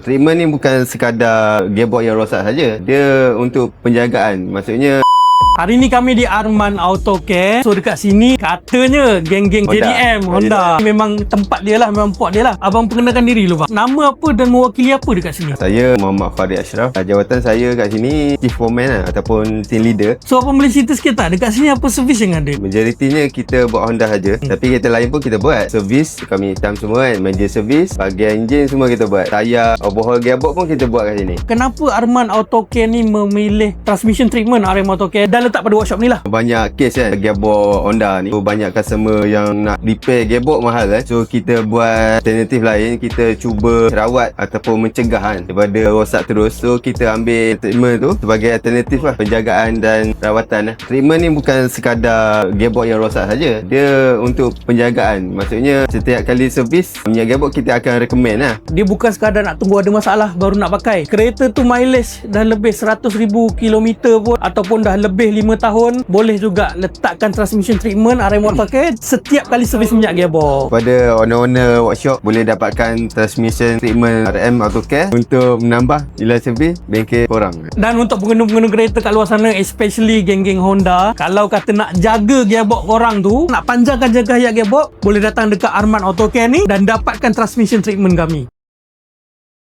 Treatment ni bukan sekadar gearbox yang rosak saja. Dia untuk penjagaan. Maksudnya hari ni kami di Arman Auto Care. So dekat sini katanya geng-geng JDM Honda. Memang tempat dia lah, memang pot dia lah. Abang perkenalkan diri dulu bang. Nama apa dan mewakili apa dekat sini? saya Muhammad Farid Ashraf. Jawatan saya kat sini Chief Foreman lah, ataupun Team Leader. So abang boleh cerita sikit tak dekat sini apa servis yang ada? Majoritinya kita buat Honda saja. Tapi kereta lain pun kita buat. Servis kami hitam semua kan. Major servis, bahagian enjin semua kita buat. Tayar, overhaul gearbox pun kita buat kat sini. Kenapa Arman Auto Care ni memilih transmission treatment RM Auto Care dan letak pada workshop ni lah? Banyak kes kan gearbox Honda ni. Banyak customer yang nak repair gearbox mahal kan. So kita buat alternatif lain. Kita cuba rawat ataupun mencegah kan daripada rosak terus. So kita ambil treatment tu sebagai alternatif lah, penjagaan dan rawatan lah. Treatment ni bukan sekadar gearbox yang rosak saja. Dia untuk penjagaan. Maksudnya setiap kali servis minyak gearbox kita akan recommend lah. Dia bukan sekadar nak tunggu ada masalah baru nak pakai. Kereta tu mileage dah lebih 100,000 km pun ataupun dah lebih 5 tahun, boleh juga letakkan transmission treatment RM Auto Care setiap kali servis minyak gearbox. Pada owner-owner workshop boleh dapatkan transmission treatment RM Auto Care untuk menambah nilai servis bengkel korang. Dan untuk pengguna-pengguna kereta kat luar sana, especially geng-geng Honda, kalau kata nak jaga gearbox korang tu, nak panjangkan jaga hayat gearbox, boleh datang dekat Arman Auto Care ni dan dapatkan transmission treatment kami.